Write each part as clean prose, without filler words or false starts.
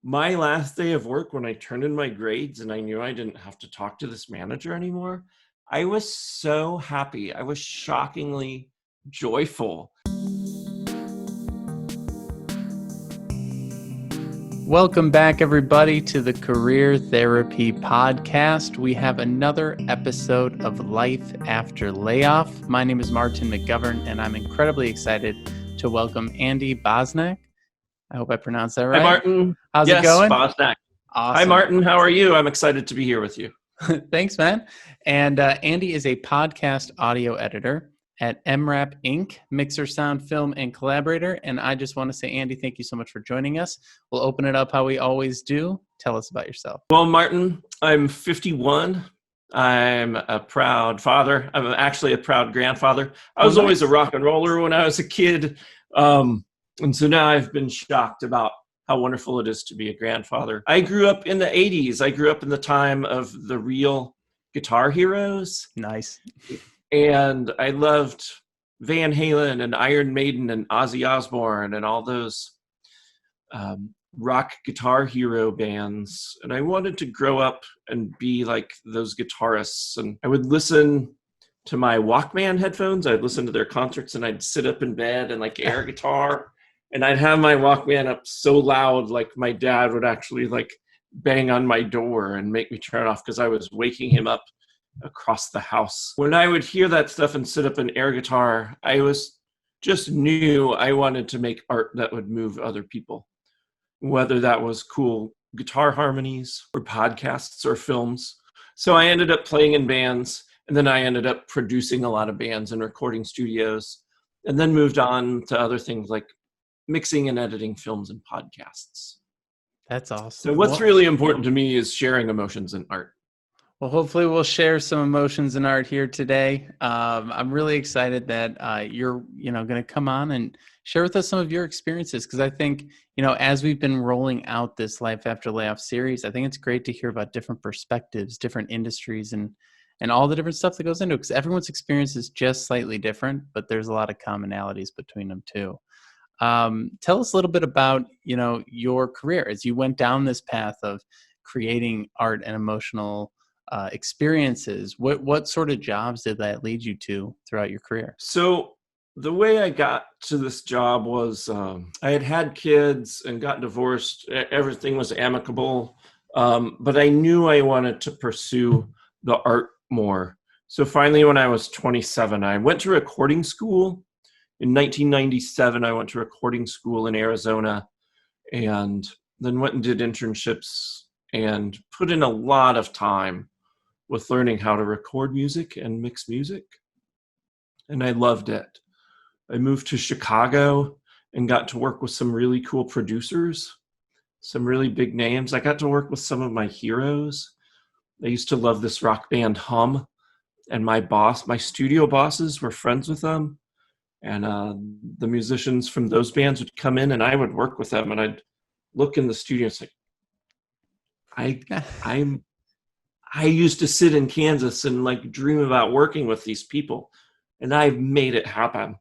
My last day of work, when I turned in my grades and I knew I didn't have to talk to this manager anymore, I was so happy. I was shockingly joyful. Welcome back, everybody, to the Career Therapy Podcast. We have another episode of Life After Layoff. My name is Martin McGovern, and I'm incredibly excited to welcome Andy Bosnak. I hope I pronounced that right. Hi, Martin. How's Yes, it going? Bosnak. Awesome. Hi, Martin. How are you? I'm excited to be here with you. Thanks, man. And Andy is a podcast audio editor at MRAP Inc., mixer, sound, film, and collaborator. And I just want to say, Andy, thank you so much for joining us. We'll open it up how we always do. Tell us about yourself. Well, Martin, I'm 51. I'm a proud father. I'm actually a proud grandfather. I was always a rock and roller when I was a kid. And so now I've been shocked about how wonderful it is to be a grandfather. I grew up in the 80s. I grew up in the time of the real guitar heroes. Nice. And I loved Van Halen and Iron Maiden and Ozzy Osbourne and all those rock guitar hero bands. And I wanted to grow up and be like those guitarists. And I would listen to my Walkman headphones. I'd listen to their concerts and I'd sit up in bed and like air guitar. And I'd have my Walkman up so loud, like my dad would actually like bang on my door and make me turn it off because I was waking him up across the house. When I would hear that stuff and sit up and air guitar, I was just knew I wanted to make art that would move other people, whether that was cool guitar harmonies or podcasts or films. So I ended up playing in bands, and then I ended up producing a lot of bands and recording studios, and then moved on to other things like mixing and editing films and podcasts. That's awesome. So what's really important to me is sharing emotions in art. Well, hopefully we'll share some emotions in art here today. I'm really excited that you're, going to come on and share with us some of your experiences, because I think, as we've been rolling out this Life After Layoff series, I think it's great to hear about different perspectives, different industries, and all the different stuff that goes into it, because everyone's experience is just slightly different, but there's a lot of commonalities between them too. Tell us a little bit about, your career as you went down this path of creating art and emotional experiences. What sort of jobs did that lead you to throughout your career? So the way I got to this job was I had kids and got divorced. Everything was amicable, but I knew I wanted to pursue the art more. So finally, when I was 27, I went to recording school. In 1997, I went to recording school in Arizona and then went and did internships and put in a lot of time with learning how to record music and mix music. And I loved it. I moved to Chicago and got to work with some really cool producers, some really big names. I got to work with some of my heroes. I used to love this rock band Hum, and my studio bosses were friends with them. And the musicians from those bands would come in and I would work with them, and I'd look in the studio and say, I used to sit in Kansas and like dream about working with these people, and I've made it happen.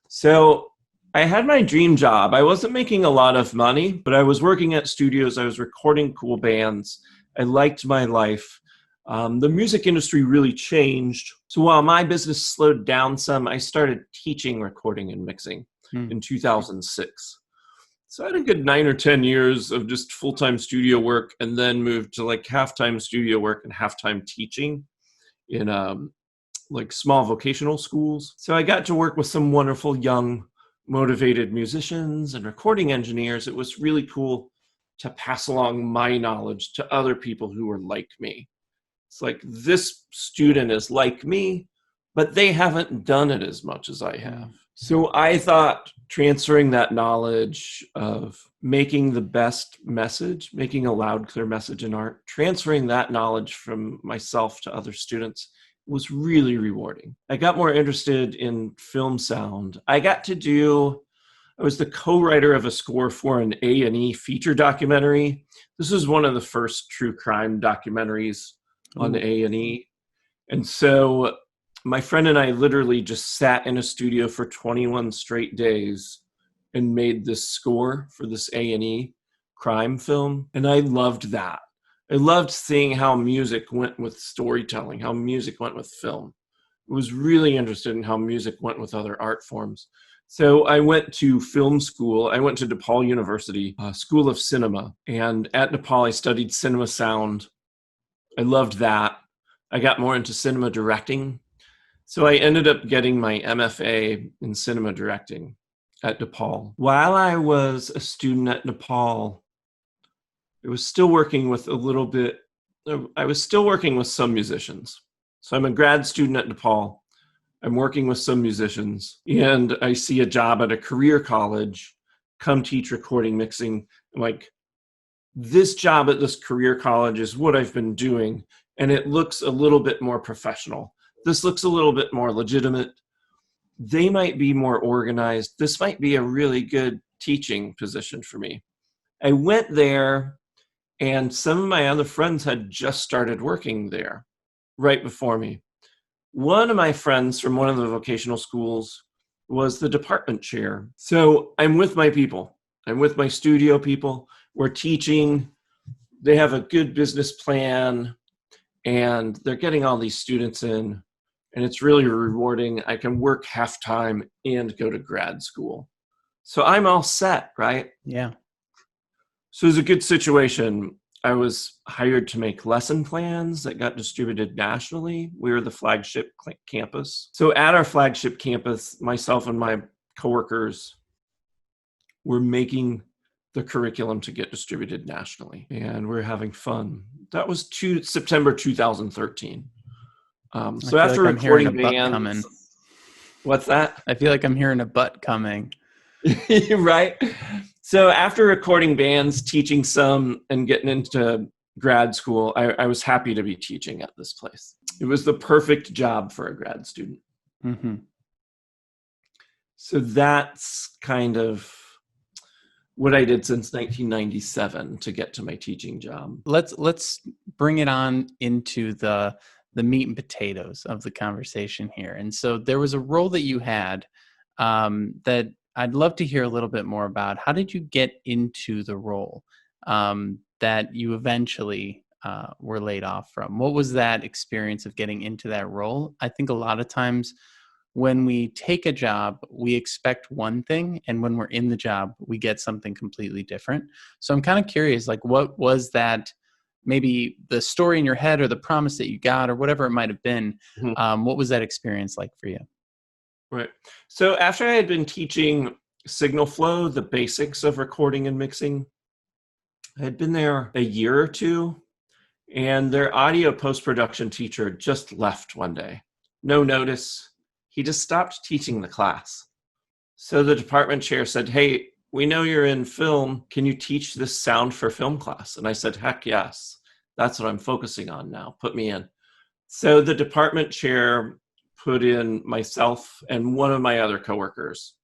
So I had my dream job. I wasn't making a lot of money, but I was working at studios. I was recording cool bands. I liked my life. The music industry really changed. So while my business slowed down some, I started teaching recording and mixing in 2006. So I had a good 9 or 10 years of just full-time studio work, and then moved to like half-time studio work and half-time teaching in like small vocational schools. So I got to work with some wonderful young, motivated musicians and recording engineers. It was really cool to pass along my knowledge to other people who were like me. It's like, this student is like me, but they haven't done it as much as I have. So I thought transferring that knowledge of making the best message, making a loud, clear message in art, transferring that knowledge from myself to other students was really rewarding. I got more interested in film sound. I was the co-writer of a score for an A&E feature documentary. This was one of the first true crime documentaries on A&E. And so my friend and I literally just sat in a studio for 21 straight days and made this score for this A&E crime film, and I loved that. I loved seeing how music went with storytelling, how music went with film. I was really interested in how music went with other art forms. So I went to film school. I went to DePaul University, School of Cinema. And at DePaul, I studied cinema sound. I loved that. I got more into cinema directing. So I ended up getting my MFA in cinema directing at DePaul. While I was a student at DePaul, I was still working with some musicians. So I'm a grad student at DePaul. I'm working with some musicians, and I see a job at a career college, come teach recording mixing. I'm like, this job at this career college is what I've been doing, and it looks a little bit more professional. This looks a little bit more legitimate. They might be more organized. This might be a really good teaching position for me. I went there, and some of my other friends had just started working there right before me. One of my friends from one of the vocational schools was the department chair. So I'm with my people. I'm with my studio people. We're teaching. They have a good business plan, and they're getting all these students in, and it's really rewarding. I can work half-time and go to grad school. So I'm all set, right? Yeah. So it was a good situation. I was hired to make lesson plans that got distributed nationally. We were the flagship campus. So at our flagship campus, myself and my coworkers were making the curriculum to get distributed nationally, and we're having fun. That was September 2013. So after recording bands, what's that? I feel like I'm hearing a butt coming. Right? So after recording bands, teaching some, and getting into grad school, I was happy to be teaching at this place. It was the perfect job for a grad student. Mm-hmm. So that's kind of what I did since 1997 to get to my teaching job. Let's bring it on into the meat and potatoes of the conversation here. And so there was a role that you had that I'd love to hear a little bit more about. How did you get into the role that you eventually were laid off from? What was that experience of getting into that role? I think a lot of times when we take a job, we expect one thing, and when we're in the job, we get something completely different. So I'm kind of curious, like, what was that, maybe the story in your head or the promise that you got or whatever it might have been? Mm-hmm. What was that experience like for you? Right. So after I had been teaching signal flow, the basics of recording and mixing, I had been there a year or two, and their audio post-production teacher just left one day. No notice. He just stopped teaching the class. So the department chair said, "Hey, we know you're in film. Can you teach this sound for film class?" And I said, "Heck yes. That's what I'm focusing on now. Put me in." So the department chair put in myself and one of my other coworkers.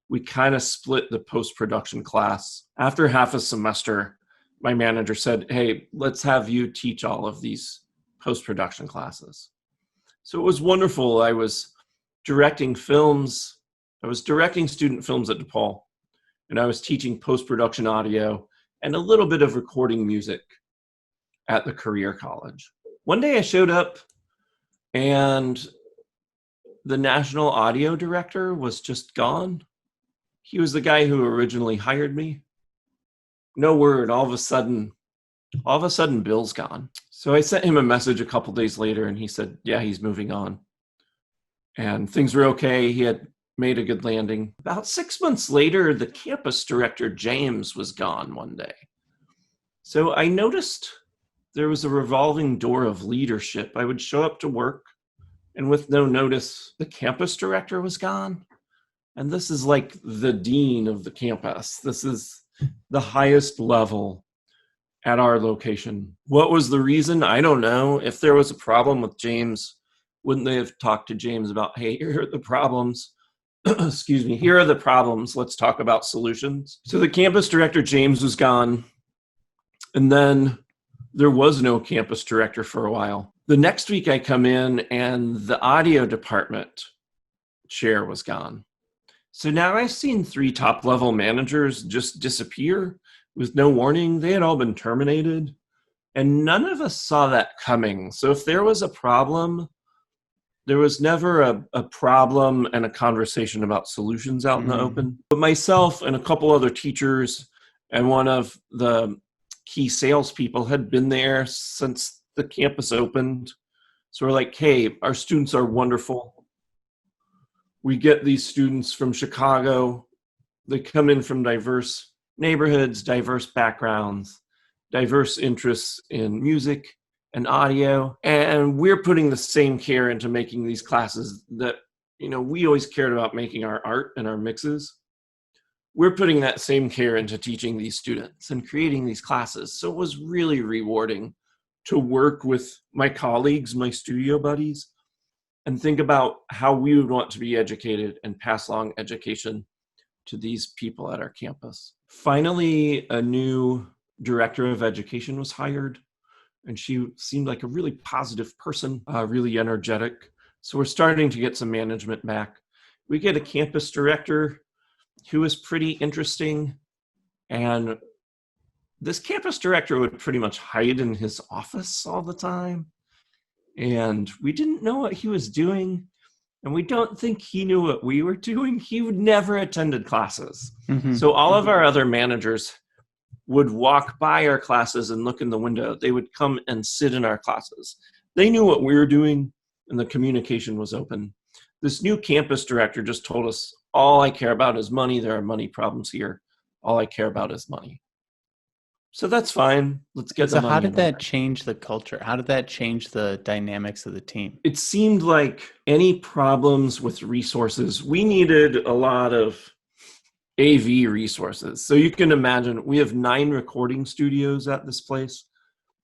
We kind of split the post-production class. After half a semester, my manager said, "Hey, let's have you teach all of these post-production classes." So it was wonderful. I was directing films. I was directing student films at DePaul, and I was teaching post-production audio and a little bit of recording music at the career college. One day I showed up, and the national audio director was just gone. He was the guy who originally hired me. No word. All of a sudden, Bill's gone. So I sent him a message a couple days later, and he said, yeah, he's moving on. And things were okay. He had made a good landing. About 6 months later, the campus director, James, was gone one day. So I noticed there was a revolving door of leadership. I would show up to work, and with no notice, the campus director was gone. And this is like the dean of the campus. This is the highest level at our location. What was the reason? I don't know. If there was a problem with James, wouldn't they have talked to James about, hey, here are the problems. Excuse me, here are the problems. Let's talk about solutions. So the campus director, James, was gone. And then there was no campus director for a while. The next week I come in, and the audio department chair was gone. So now I've seen 3 top-level managers just disappear with no warning. They had all been terminated, and none of us saw that coming. So if there was a problem, there was never a problem and a conversation about solutions out in the open. But myself and a couple other teachers and one of the key salespeople had been there since the campus opened. So we're like, hey, our students are wonderful. We get these students from Chicago. They come in from diverse neighborhoods, diverse backgrounds, diverse interests in music and audio. And we're putting the same care into making these classes that, we always cared about making our art and our mixes. We're putting that same care into teaching these students and creating these classes. So it was really rewarding to work with my colleagues, my studio buddies, and think about how we would want to be educated and pass along education to these people at our campus. Finally, a new director of education was hired, and she seemed like a really positive person, really energetic. So we're starting to get some management back. We get a campus director who is pretty interesting, and this campus director would pretty much hide in his office all the time, and we didn't know what he was doing, and we don't think he knew what we were doing. He would never attended classes. So all of our other managers would walk by our classes and look in the window. They would come and sit in our classes. They knew what we were doing, and the communication was open. This new campus director just told us, all I care about is money. There are money problems here. All I care about is money. So that's fine. Let's get the money. So how did that change the culture? How did that change the dynamics of the team? It seemed like any problems with resources, we needed a lot of AV resources. So you can imagine we have 9 recording studios at this place,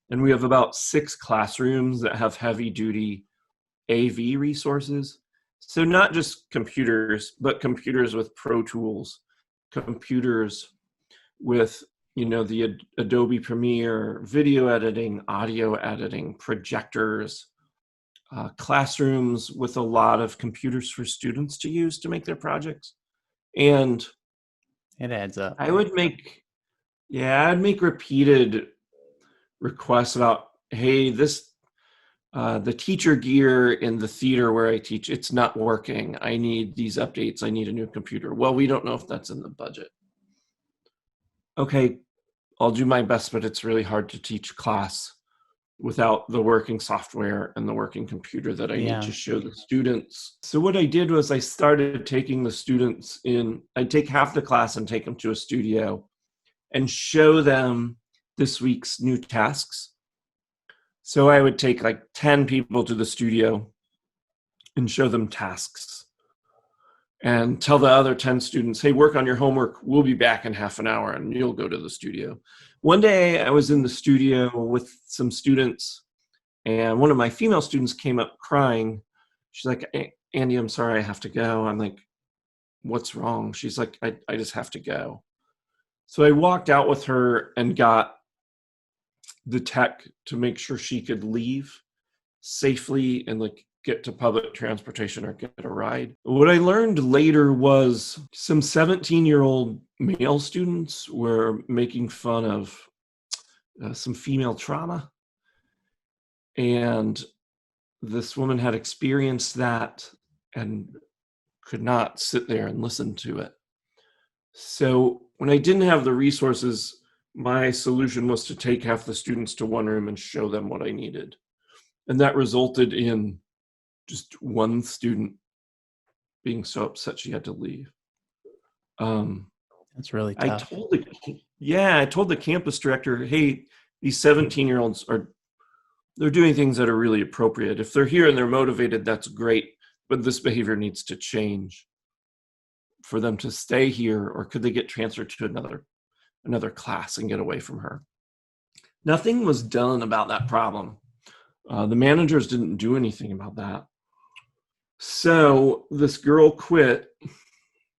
and we have about 6 classrooms that have heavy duty AV resources. So not just computers, but computers with Pro Tools, computers with, the Adobe Premiere, video editing, audio editing, projectors, classrooms with a lot of computers for students to use to make their projects. And it adds up. I'd make repeated requests about, hey, the teacher gear in the theater where I teach, it's not working. I need these updates. I need a new computer. Well, we don't know if that's in the budget. Okay, I'll do my best, but it's really hard to teach class without the working software and the working computer that I need to show the students. So what I did was I started taking the students in. I'd take half the class and take them to a studio and show them this week's new tasks. So I would take like 10 people to the studio and show them tasks and tell the other 10 students, hey, work on your homework. We'll be back in half an hour and you'll go to the studio. One day I was in the studio with some students, and one of my female students came up crying. She's like, hey, Andy, I'm sorry, I have to go. I'm like, what's wrong? She's like, I just have to go. So I walked out with her and got the tech to make sure she could leave safely and get to public transportation or get a ride. What I learned later was some 17-year-old male students were making fun of some female trauma. And this woman had experienced that and could not sit there and listen to it. So when I didn't have the resources, my solution was to take half the students to one room and show them what I needed. And that resulted in just one student being so upset she had to leave. That's really tough. I told the campus director, hey, these 17-year-olds they're doing things that are really appropriate. If they're here and they're motivated, that's great, but this behavior needs to change for them to stay here, or could they get transferred to another class and get away from her? Nothing was done about that problem. The managers didn't do anything about that. So this girl quit,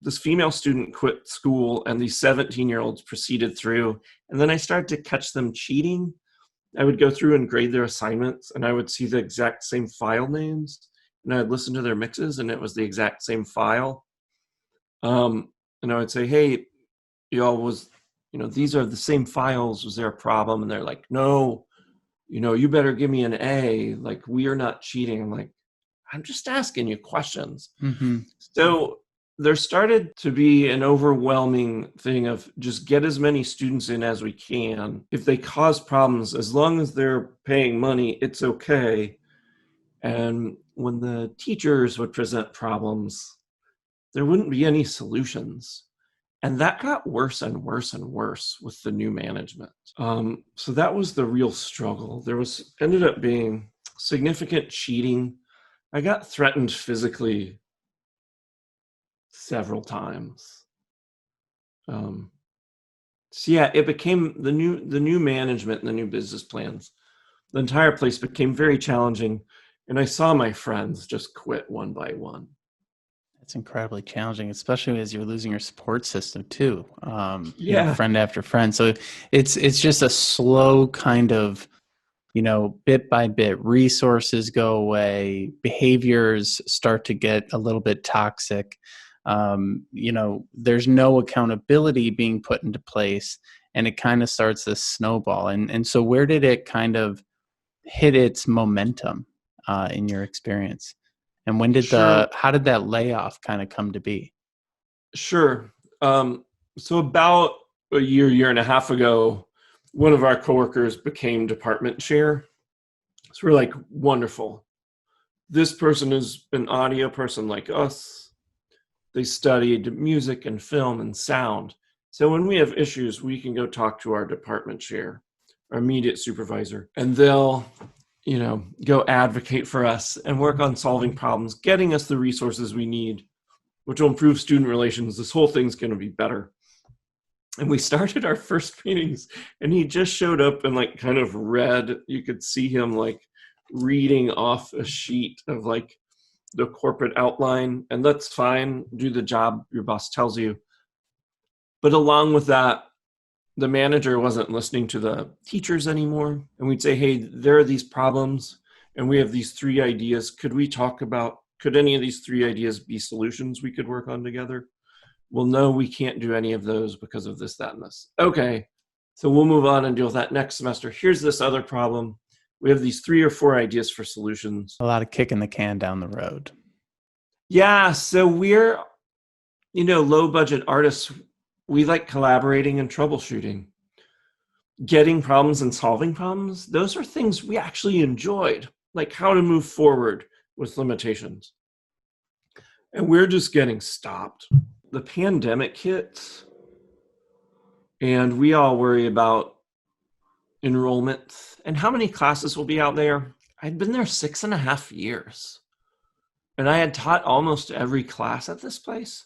this female student quit school, and these 17-year-olds proceeded through. And then I started to catch them cheating. I would go through and grade their assignments, and I would see the exact same file names, and I'd listen to their mixes, and it was the exact same file. And I would say, hey, y'all, was these are the same files. Was there a problem? And they're like, no, you better give me an A. Like, we are not cheating. I'm like, I'm just asking you questions. Mm-hmm. So there started to be an overwhelming thing of just get as many students in as we can. If they cause problems, as long as they're paying money, it's okay. And when the teachers would present problems, there wouldn't be any solutions. And that got worse and worse and worse with the new management. So that was the real struggle. There ended up being significant cheating. I got threatened physically several times. So yeah, it became the new management and the new business plans. The entire place became very challenging, and I saw my friends just quit one by one. That's incredibly challenging, especially as you're losing your support system too. Yeah. Friend after friend. So it's just a slow kind of, bit by bit, resources go away, behaviors start to get a little bit toxic. There's no accountability being put into place, and it kind of starts this snowball. And so where did it kind of hit its momentum in your experience? And Sure. how did that layoff kind of come to be? Sure. So about a year and a half ago, one of our coworkers became department chair. So we're like, wonderful. This person is an audio person like us. They studied music and film and sound. So when we have issues, we can go talk to our department chair, our immediate supervisor, and they'll, go advocate for us and work on solving problems, getting us the resources we need, which will improve student relations. This whole thing's going to be better. And we started our first meetings, and he just showed up and like kind of read. You could see him like reading off a sheet of like the corporate outline, and that's fine. Do the job your boss tells you. But along with that, the manager wasn't listening to the teachers anymore. And we'd say, hey, there are these problems, and we have these 3 ideas. Could any of these 3 ideas be solutions we could work on together? Well, no, we can't do any of those because of this, that, and this. Okay, so we'll move on and deal with that next semester. Here's this other problem. We have these 3 or 4 ideas for solutions. A lot of kicking the can down the road. Yeah, so we're, low budget artists. We like collaborating and troubleshooting. Getting problems and solving problems, those are things we actually enjoyed, like how to move forward with limitations. And we're just getting stopped. The pandemic hits, and we all worry about enrollment and how many classes will be out there. I'd been there 6.5 years, and I had taught almost every class at this place.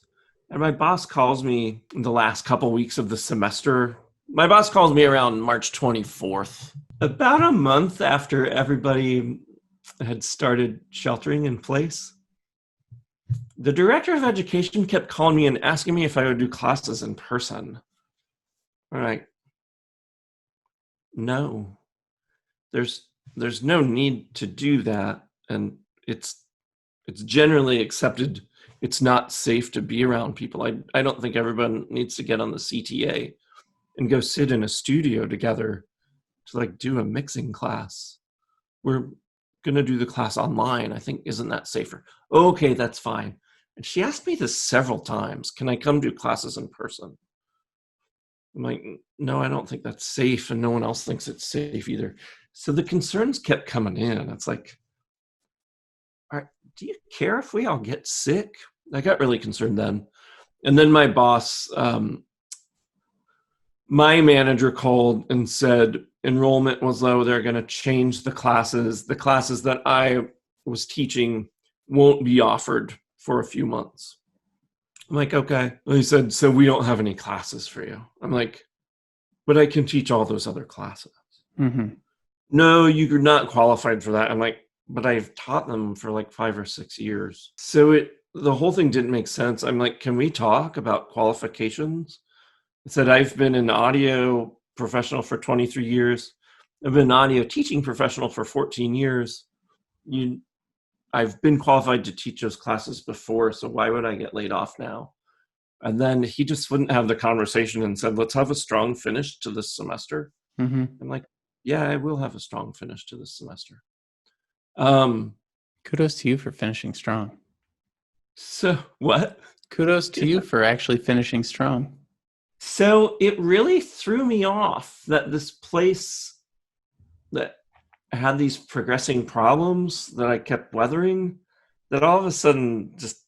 And my boss calls me in the last couple weeks of the semester. My boss calls me around March 24th, about a month after everybody had started sheltering in place. The director of education kept calling me and asking me if I would do classes in person. I'm like, no, there's no need to do that. And it's generally accepted. It's not safe to be around people. I don't think everyone needs to get on the CTA and go sit in a studio together to like do a mixing class. We're going to do the class online. I think, isn't that safer? Okay, that's fine. And she asked me this several times. Can I come do classes in person? I'm like, no, I don't think that's safe. And no one else thinks it's safe either. So the concerns kept coming in. It's like, all right, do you care if we all get sick? I got really concerned then. And then my boss, my manager called and said enrollment was low. They're going to change the classes. The classes that I was teaching won't be offered for a few months. I'm like, okay. And he said, so we don't have any classes for you. I'm like, but I can teach all those other classes. Mm-hmm. No, you're not qualified for that. I'm like, but I've taught them for like 5 or 6 years. So the whole thing didn't make sense. I'm like, can we talk about qualifications? I said, I've been an audio professional for 23 years. I've been an audio teaching professional for 14 years. I've been qualified to teach those classes before, so why would I get laid off now? And then he just wouldn't have the conversation and said, let's have a strong finish to this semester. Mm-hmm. I'm like, yeah, I will have a strong finish to this semester. Um, Kudos to you for finishing strong. so what? Kudos to you for actually finishing strong. So it really threw me off that this place that had these progressing problems that I kept weathering, that all of a sudden just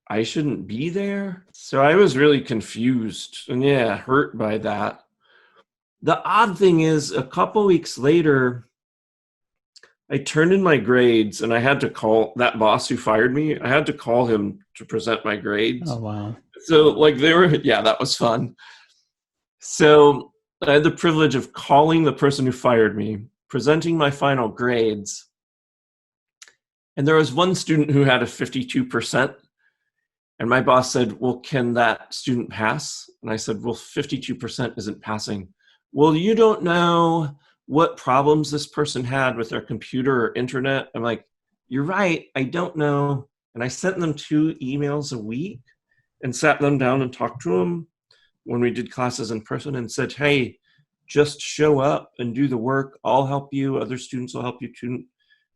I shouldn't be there. So I was really confused and hurt by that. The odd thing is, a couple weeks later, I turned in my grades and I had to call that boss who fired me. I had to call him to present my grades. Oh, wow. So like that was fun. So I had the privilege of calling the person who fired me, presenting my final grades. And there was one student who had a 52%. And my boss said, well, can that student pass? And I said, well, 52% isn't passing. Well, you don't know what problems this person had with their computer or internet. I'm like, you're right, I don't know. And I sent them 2 emails a week and sat them down and talked to them when we did classes in person and said, hey, just show up and do the work. I'll help you. Other students will help you.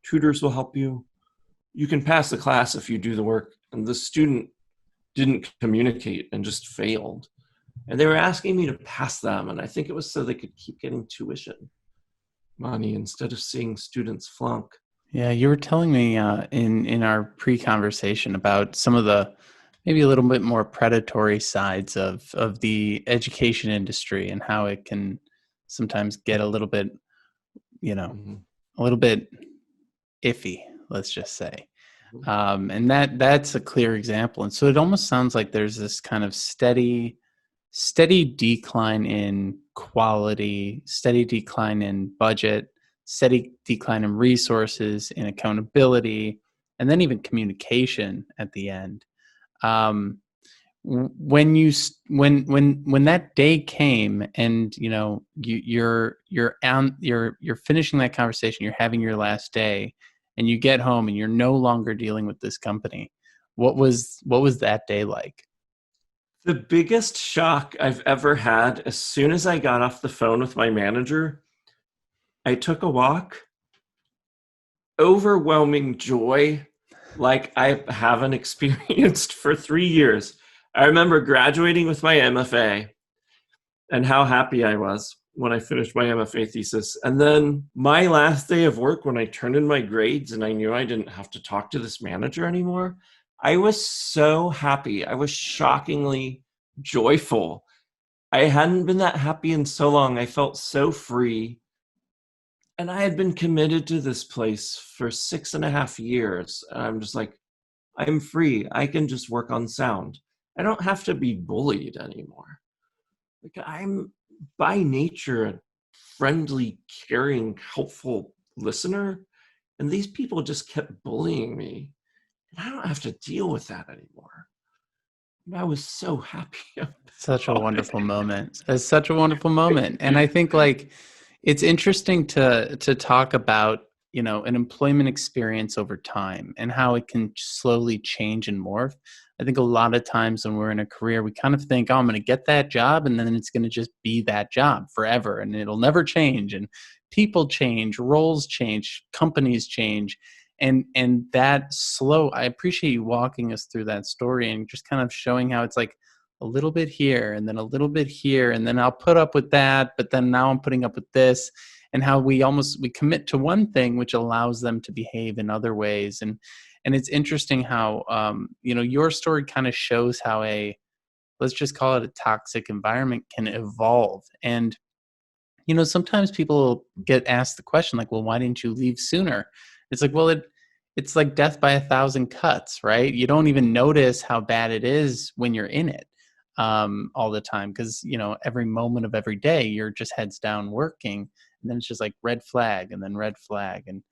Tutors will help you. You can pass the class if you do the work. And the student didn't communicate and just failed. And they were asking me to pass them. And I think it was so they could keep getting tuition money instead of seeing students flunk. Yeah, you were telling me in our pre-conversation about some of the maybe a little bit more predatory sides of the education industry and how it can sometimes get a little bit, Mm-hmm. a little bit iffy, let's just say. Mm-hmm. And that's a clear example. And so it almost sounds like there's this kind of steady decline in quality, steady decline in budget, steady decline in resources, in accountability, and then even communication at the end. When that day came, and you're finishing that conversation, you're having your last day, and you get home, and you're no longer dealing with this company. What was that day like? The biggest shock I've ever had, as soon as I got off the phone with my manager, I took a walk. Overwhelming joy like I haven't experienced for 3 years. I remember graduating with my MFA and how happy I was when I finished my MFA thesis. And then my last day of work, when I turned in my grades and I knew I didn't have to talk to this manager anymore, I was so happy. I was shockingly joyful. I hadn't been that happy in so long. I felt so free. And I had been committed to this place for 6.5 years. And I'm just like, I'm free. I can just work on sound. I don't have to be bullied anymore. Like, I'm by nature a friendly, caring, helpful listener. And these people just kept bullying me. And I don't have to deal with that anymore. And I was so happy. Such a wonderful moment. It's such a wonderful moment. And I think like it's interesting to talk about, an employment experience over time and how it can slowly change and morph. I think a lot of times when we're in a career, we kind of think, oh, I'm going to get that job and then it's going to just be that job forever and it'll never change. And people change, roles change, companies change. And that slow, I appreciate you walking us through that story and just kind of showing how it's like a little bit here and then a little bit here. And then I'll put up with that, but then now I'm putting up with this, and how we commit to one thing, which allows them to behave in other ways. And it's interesting how, your story kind of shows how let's just call it a toxic environment can evolve. And, sometimes people get asked the question like, well, why didn't you leave sooner? It's like, well, it's like death by 1,000 cuts, right? You don't even notice how bad it is when you're in it all the time. Cause every moment of every day you're just heads down working, and then it's just like red flag and then red flag. And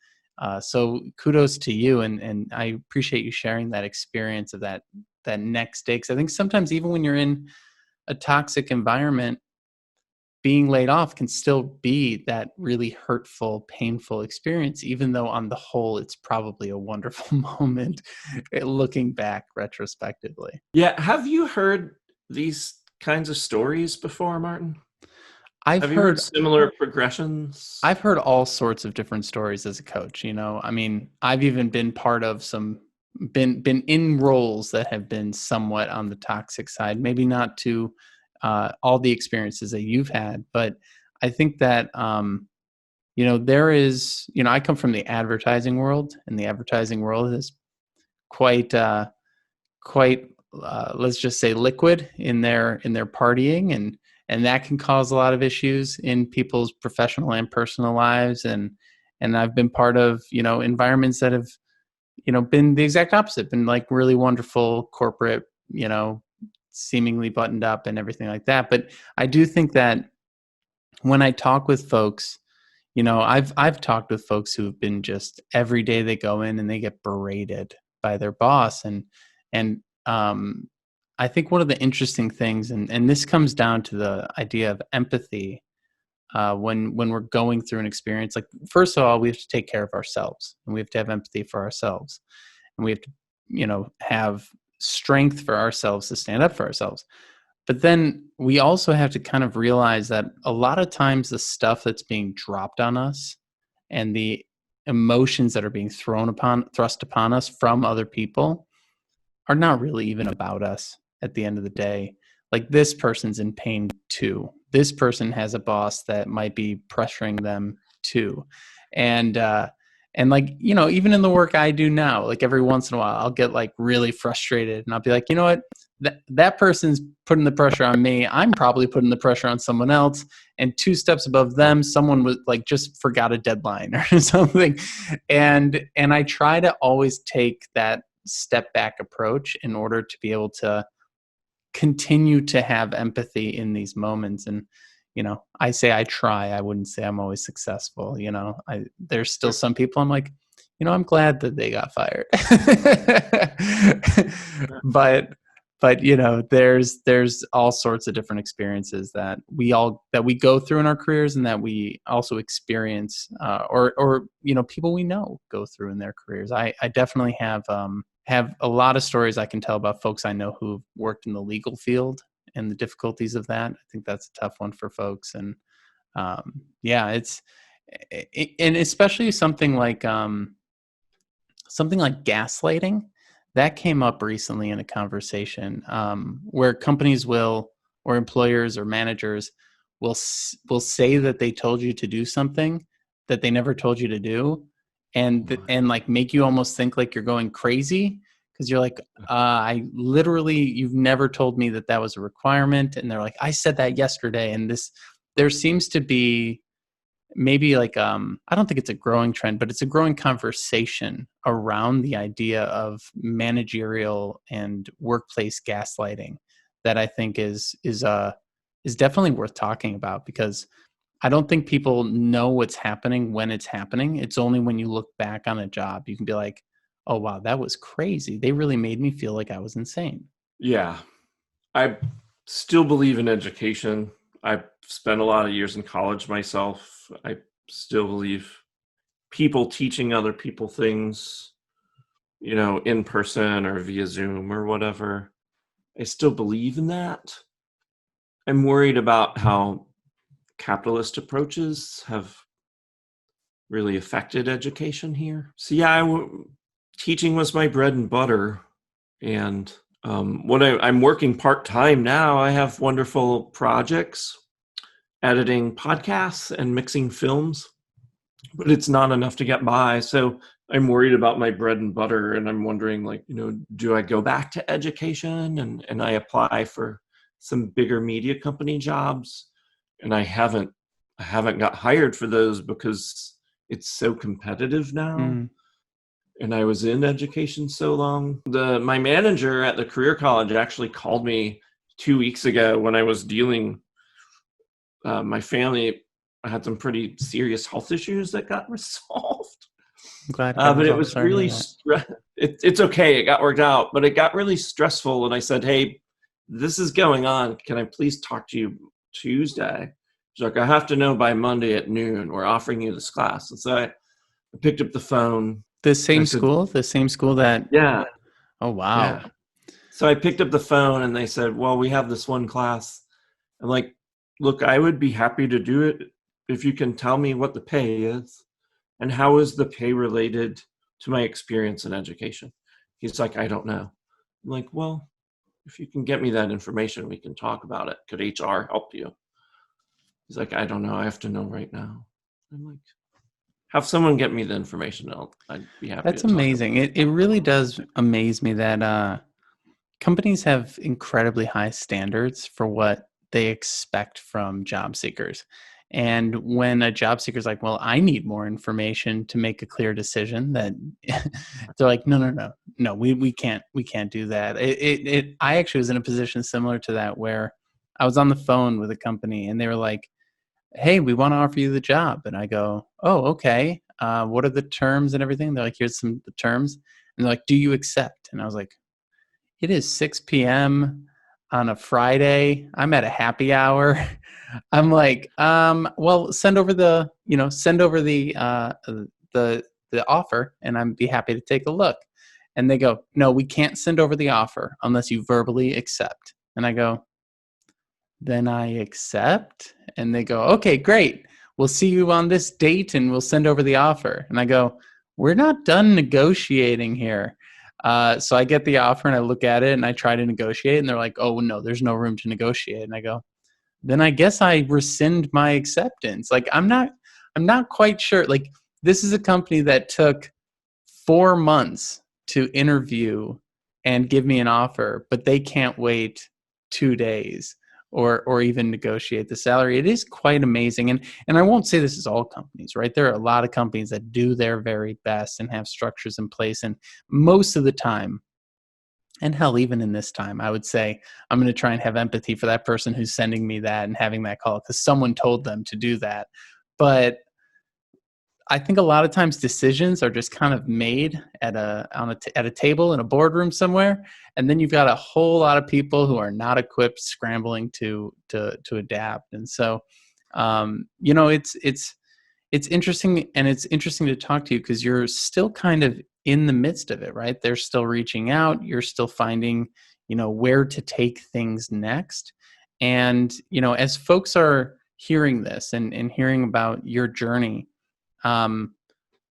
so kudos to you. And I appreciate you sharing that experience of that next day. Cause I think sometimes even when you're in a toxic environment, being laid off can still be that really hurtful, painful experience, even though on the whole, it's probably a wonderful moment looking back retrospectively. Yeah. Have you heard these kinds of stories before, Martin? I've Have you heard heard similar progressions? I've heard all sorts of different stories as a coach, I mean, I've even been part of been in roles that have been somewhat on the toxic side, maybe not to all the experiences that you've had, but I think that, there is, I come from the advertising world, and the advertising world is quite, quite let's just say liquid in their partying, and that can cause a lot of issues in people's professional and personal lives, and I've been part of environments that have been the exact opposite, been like really wonderful corporate, seemingly buttoned up and everything like that. But I do think that when I talk with folks, I've talked with folks who have been just every day they go in and they get berated by their boss, and I think one of the interesting things, and this comes down to the idea of empathy, when we're going through an experience. Like, first of all, we have to take care of ourselves, and we have to have empathy for ourselves, and we have to have strength for ourselves to stand up for ourselves. But then we also have to kind of realize that a lot of times the stuff that's being dropped on us and the emotions that are being thrust upon us from other people are not really even about us at the end of the day. Like, this person's in pain too. This person has a boss that might be pressuring them too. And like, even in the work I do now, like every once in a while I'll get like really frustrated, and I'll be like, you know what? That person's putting the pressure on me. I'm probably putting the pressure on someone else. And two steps above them, someone was like just forgot a deadline or something. And I try to always take that step back approach in order to be able to continue to have empathy in these moments. And I say I try. I wouldn't say I'm always successful. There's still some people I'm like, I'm glad that they got fired. but there's all sorts of different experiences that we go through in our careers, and that we also experience, or people we know go through in their careers. I definitely have a lot of stories I can tell about folks I know who've worked in the legal field and the difficulties of that. I think that's a tough one for folks. And and especially something like gaslighting that came up recently in a conversation, where companies or employers or managers will say that they told you to do something that they never told you to do, and like make you almost think like you're going crazy, because you're like, you've never told me that was a requirement. And they're like, I said that yesterday. And there seems to be maybe like, I don't think it's a growing trend, but it's a growing conversation around the idea of managerial and workplace gaslighting that I think is definitely worth talking about, because I don't think people know what's happening when it's happening. It's only when you look back on a job, you can be like, oh, wow, that was crazy. They really made me feel like I was insane. Yeah. I still believe in education. I spent a lot of years in college myself. I still believe people teaching other people things, in person or via Zoom or whatever. I still believe in that. I'm worried about how capitalist approaches have really affected education here. So yeah, teaching was my bread and butter. And when I'm working part-time now, I have wonderful projects, editing podcasts and mixing films, but it's not enough to get by. So I'm worried about my bread and butter, and I'm wondering, like, do I go back to education and I apply for some bigger media company jobs? And I haven't got hired for those because it's so competitive now. Mm. And I was in education so long. My manager at the career college actually called me 2 weeks ago when I was dealing. My family had some pretty serious health issues that got resolved. I'm glad. But it was really it's okay. It got worked out, but it got really stressful. And I said, "Hey, this is going on. Can I please talk to you Tuesday?" She's like, I have to know by Monday at noon. We're offering you this class. And so I picked up the phone. The same said, school? The same school that... Yeah. Oh, wow. Yeah. So I picked up the phone and they said, well, we have this one class. I'm like, look, I would be happy to do it if you can tell me what the pay is and how is the pay related to my experience in education. He's like, I don't know. I'm like, well, if you can get me that information, we can talk about it. Could HR help you? He's like, I don't know. I have to know right now. I'm like, have someone get me the information. I'd be happy. That's to talk amazing. It really does amaze me that companies have incredibly high standards for what they expect from job seekers. And when a job seeker is like, well, I need more information to make a clear decision, that they're like, no, we can't do that. I actually was in a position similar to that where I was on the phone with a company and they were like, hey, we want to offer you the job. And I go, oh, okay. What are the terms and everything? They're like, here's the terms. And they're like, do you accept? And I was like, it is 6 p.m. on a Friday. I'm at a happy hour. I'm like, well, send over the offer, and I'd be happy to take a look. And they go, no, we can't send over the offer unless you verbally accept. And I go, then I accept. And they go, okay, great. We'll see you on this date and we'll send over the offer. And I go, we're not done negotiating here. So I get the offer and I look at it and I try to negotiate, and they're like, oh, no, there's no room to negotiate. And I go, then I guess I rescind my acceptance. Like, I'm not quite sure. Like, this is a company that took 4 months to interview and give me an offer, but they can't wait 2 days or even negotiate the salary. It is quite amazing. And I won't say this is all companies, right? There are a lot of companies that do their very best and have structures in place. And most of the time, and hell, even in this time, I would say I'm going to try and have empathy for that person who's sending me that and having that call because someone told them to do that. But I think a lot of times decisions are just kind of made at a table in a boardroom somewhere, and then you've got a whole lot of people who are not equipped, scrambling to adapt. And so, it's interesting, and it's interesting to talk to you because you're still kind of in the midst of it, right? They're still reaching out. You're still finding, where to take things next. And as folks are hearing this and hearing about your journey,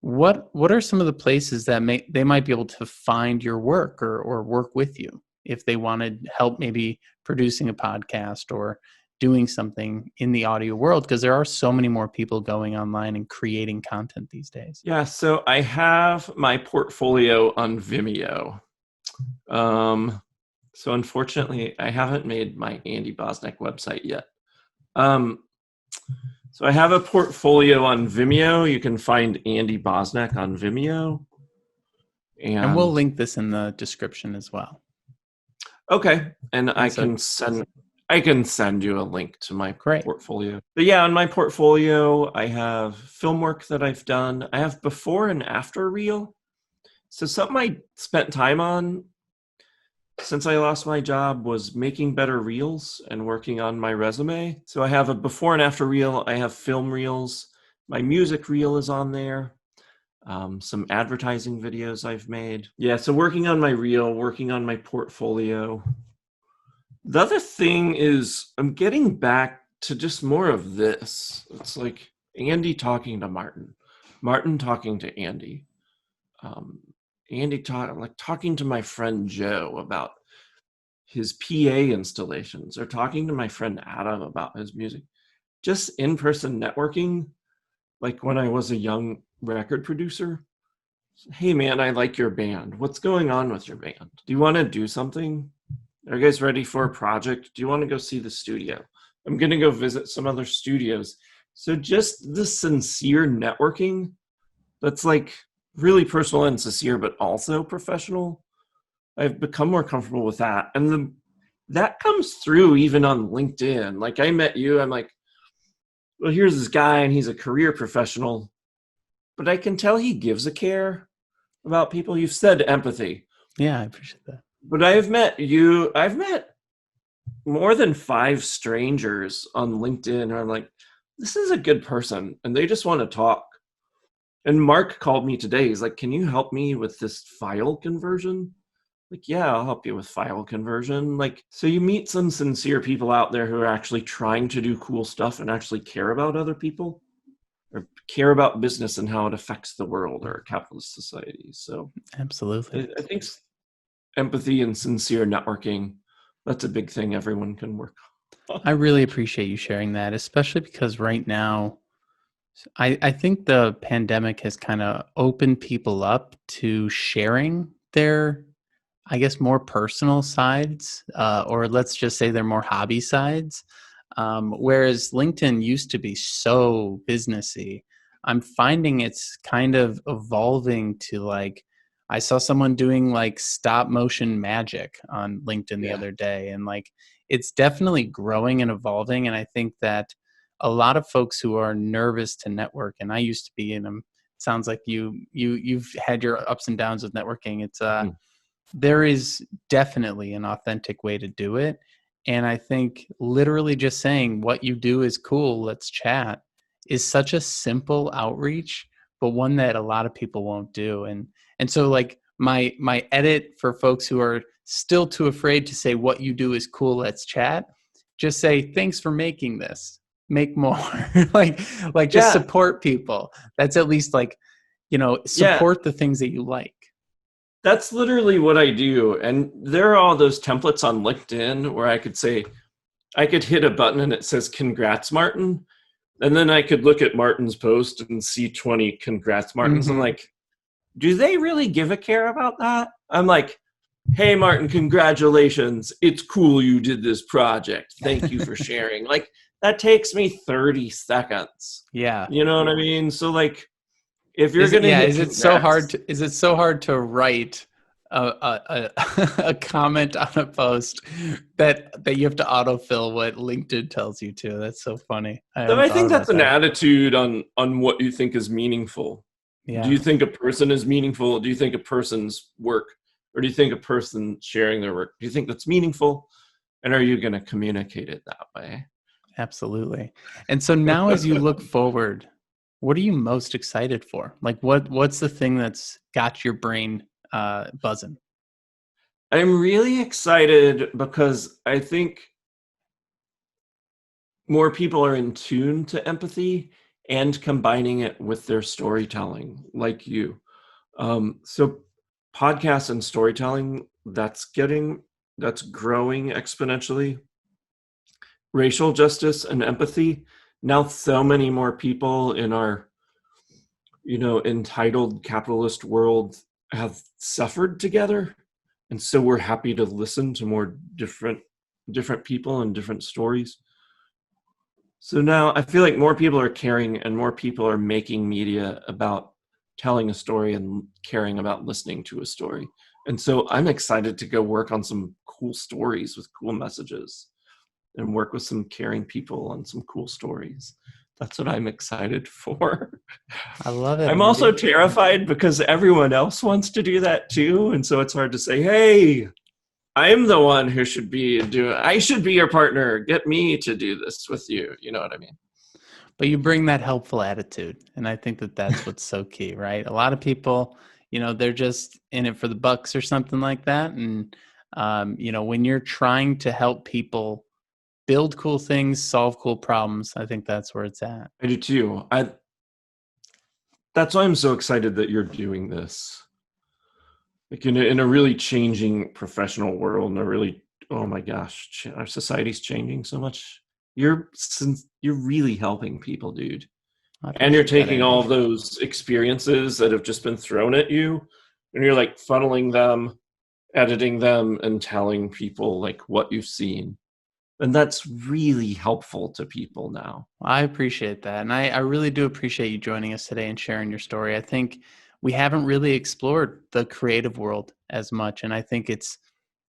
what are some of the places that they might be able to find your work or work with you if they wanted help, maybe producing a podcast or doing something in the audio world? Because there are so many more people going online and creating content these days. Yeah, so I have my portfolio on Vimeo. So unfortunately, I haven't made my Andy Bosnak website yet. So I have a portfolio on Vimeo. You can find Andy Bosnak on Vimeo. And we'll link this in the description as well. Okay. And I can send you a link to my portfolio. But yeah, on my portfolio, I have film work that I've done. I have before and after reel. So something I spent time on since I lost my job was making better reels and working on my resume. So I have a before and after reel. I have film reels. My music reel is on there. Some advertising videos I've made. Yeah, so working on my reel, working on my portfolio. The other thing is I'm getting back to just more of this. It's like Andy talking to Martin, Martin talking to Andy. Andy talking to my friend Joe about his PA installations, or talking to my friend Adam about his music. Just in-person networking, like when I was a young record producer. Hey man, I like your band. What's going on with your band? Do you want to do something? Are you guys ready for a project? Do you want to go see the studio? I'm going to go visit some other studios. So just the sincere networking that's like really personal and sincere, but also professional. I've become more comfortable with that. And that comes through even on LinkedIn. Like I met you, I'm like, well, here's this guy and he's a career professional, but I can tell he gives a care about people. You've said empathy. Yeah, I appreciate that. But I've met more than 5 strangers on LinkedIn. And I'm like, this is a good person and they just want to talk. And Mark called me today. He's like, can you help me with this file conversion? Like, yeah, I'll help you with file conversion. Like, so you meet some sincere people out there who are actually trying to do cool stuff and actually care about other people or care about business and how it affects the world or capitalist society. So Absolutely. I think empathy and sincere networking, that's a big thing everyone can work on. I really appreciate you sharing that, especially because right now, I think the pandemic has kind of opened people up to sharing their, I guess, more personal sides, or let's just say their more hobby sides. Whereas LinkedIn used to be so businessy, I'm finding it's kind of evolving to like, I saw someone doing like stop motion magic on LinkedIn the Yeah. other day, and like it's definitely growing and evolving. And I think that a lot of folks who are nervous to network, and I used to be in them. Sounds like you've had your ups and downs with networking. It's Mhm. there is definitely an authentic way to do it. And I think literally just saying what you do is cool, let's chat, is such a simple outreach, but one that a lot of people won't do. And so like my edit for folks who are still too afraid to say what you do is cool, let's chat, just say thanks for making this. Make more. like just Yeah. support people. That's at least like, Yeah. support the things that you like. That's literally what I do. And there are all those templates on LinkedIn where I could say, I could hit a button and it says, congrats, Martin. And then I could look at Martin's post and see 20 congrats, Martins. I'm Mhm. like, do they really give a care about that? I'm like, hey, Martin, congratulations. It's cool you did this project. Thank you for sharing. Like, that takes me 30 seconds. Yeah. You know what I mean? So, like, if you're going to hit Is it so hard congrats, to write a comment on a post that you have to autofill what LinkedIn tells you to? That's so funny. I so hadn't I thought think about that's an that. attitude on what you think is meaningful. Do Yeah, you think a person is meaningful? Do you think a person's work, or do you think a person sharing their work, do you think that's meaningful? And are you going to communicate it that way? absolutely. And so now as you look forward, what are you most excited for? Like what's the thing that's got your brain buzzing? I'm really excited because I think more people are in tune to empathy and combining it with their storytelling, like you. So podcasts and storytelling, that's growing exponentially. Racial justice and empathy. Now so many more people in our, entitled capitalist world have suffered together. And so we're happy to listen to more different people and different stories. So now I feel like more people are caring and more people are making media about telling a story and caring about listening to a story. And so I'm excited to go work on some cool stories with cool messages and work with some caring people on some cool stories. That's what I'm excited for. I love it, I'm also Andy. terrified because everyone else wants to do that too. And so it's hard to say, hey, I'm the one who should be doing, I should be your partner. Get me to do this with you. You know what I mean? But you bring that helpful attitude, and I think that that's what's so key, right? A lot of people, they're just in it for the bucks or something like that, and when you're trying to help people build cool things, solve cool problems, I think that's where it's at. I do too. That's why I'm so excited that you're doing this. Like in a really changing professional world, and a really, oh my gosh, our society's changing so much. You're really helping people, dude. I And you're appreciate that, taking Andy. all of those experiences that have just been thrown at you, and you're like funneling them, editing them, and telling people like what you've seen. And that's really helpful to people now. I appreciate that. And I really do appreciate you joining us today and sharing your story. I think we haven't really explored the creative world as much. And I think it's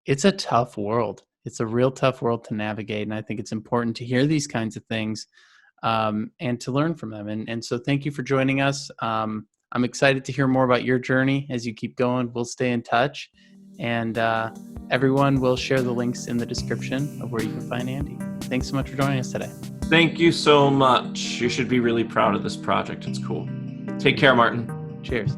a tough world. It's a real tough world to navigate. And I think it's important to hear these kinds of things and to learn from them. And so thank you for joining us. I'm excited to hear more about your journey as you keep going. We'll stay in touch. And everyone will share the links in the description of where you can find Andy. Thanks so much for joining us today. Thank you so much. You should be really proud of this project. It's cool. Take care, Martin. Cheers.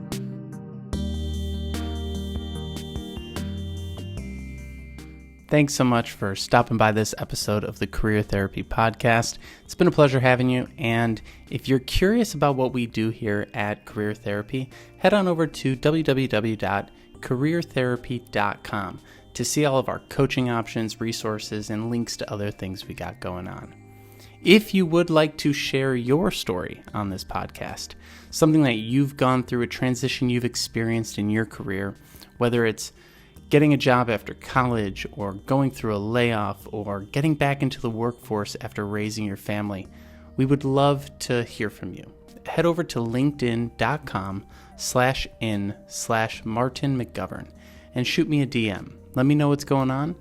Thanks so much for stopping by this episode of the Career Therapy Podcast. It's been a pleasure having you. And if you're curious about what we do here at Career Therapy, head on over to www.careertherapy.com to see all of our coaching options, resources, and links to other things we got going on. If you would like to share your story on this podcast, something that you've gone through, a transition you've experienced in your career, whether it's getting a job after college or going through a layoff or getting back into the workforce after raising your family, we would love to hear from you. Head over to linkedin.com/in/Martin McGovern and shoot me a DM. Let me know what's going on,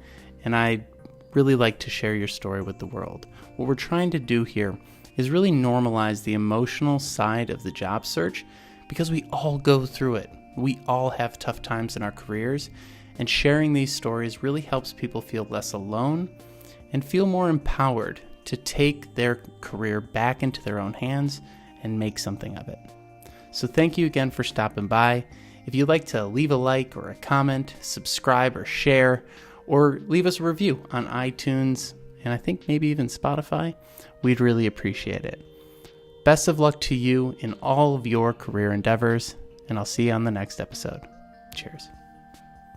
and I'd really like to share your story with the world. What we're trying to do here is really normalize the emotional side of the job search because we all go through it. We all have tough times in our careers, and sharing these stories really helps people feel less alone and feel more empowered to take their career back into their own hands and make something of it. So thank you again for stopping by. If you'd like to leave a like or a comment, subscribe or share, or leave us a review on iTunes and I think maybe even Spotify, we'd really appreciate it. Best of luck to you in all of your career endeavors, and I'll see you on the next episode. Cheers.